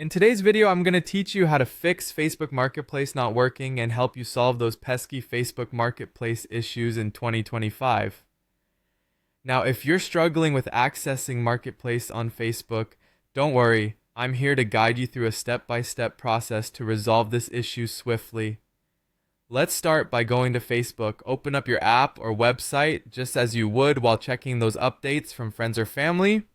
In today's video, I'm going to teach you how to fix Facebook Marketplace not working and help you solve those pesky Facebook Marketplace issues in 2025. Now, if you're struggling with accessing Marketplace on Facebook, don't worry, I'm here to guide you through a step-by-step process to resolve this issue swiftly. Let's start by going to Facebook. Open up your app or website just as you would while checking those updates from friends or family.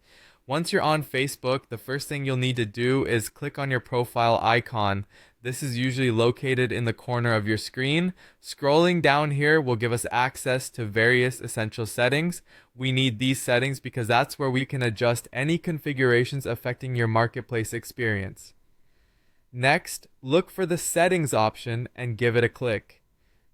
Once you're on Facebook, the first thing you'll need to do is click on your profile icon. This is usually located in the corner of your screen. Scrolling down here will give us access to various essential settings. We need these settings because that's where we can adjust any configurations affecting your marketplace experience. Next, look for the settings option and give it a click.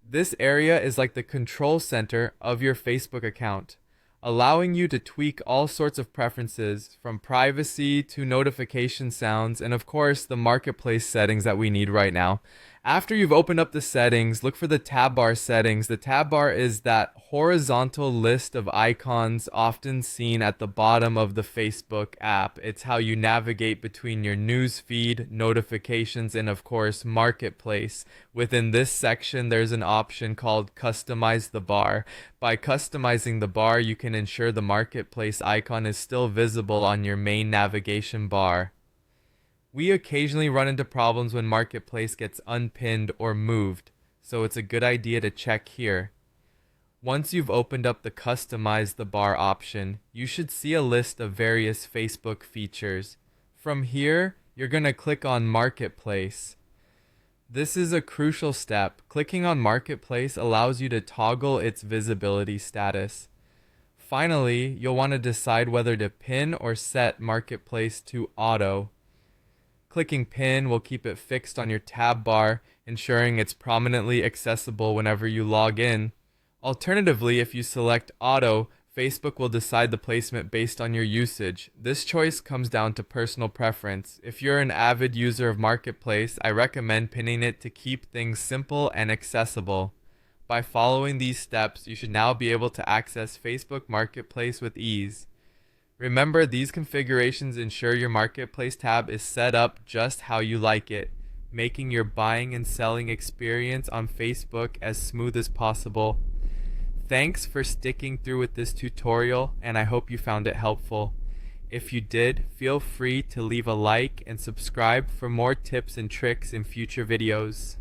This area is like the control center of your Facebook account, allowing you to tweak all sorts of preferences from privacy to notification sounds and of course the marketplace settings that we need right now. After you've opened up the settings, look for the tab bar settings. The tab bar is that horizontal list of icons often seen at the bottom of the Facebook app. It's how you navigate between your news feed, notifications, and of course marketplace. Within this section, there's an option called customize the bar. By customizing the bar, you can ensure the marketplace icon is still visible on your main navigation bar. We occasionally run into problems when Marketplace gets unpinned or moved, so it's a good idea to check here. Once you've opened up the Customize the Bar option, you should see a list of various Facebook features. From here, you're going to click on Marketplace. This is a crucial step. Clicking on Marketplace allows you to toggle its visibility status. Finally, you'll want to decide whether to pin or set Marketplace to Auto. Clicking pin will keep it fixed on your tab bar, ensuring it's prominently accessible whenever you log in. Alternatively, if you select auto, Facebook will decide the placement based on your usage. This choice comes down to personal preference. If you're an avid user of Marketplace, I recommend pinning it to keep things simple and accessible. By following these steps, you should now be able to access Facebook Marketplace with ease. Remember, these configurations ensure your Marketplace tab is set up just how you like it, making your buying and selling experience on Facebook as smooth as possible. Thanks for sticking through with this tutorial, and I hope you found it helpful. If you did, feel free to leave a like and subscribe for more tips and tricks in future videos.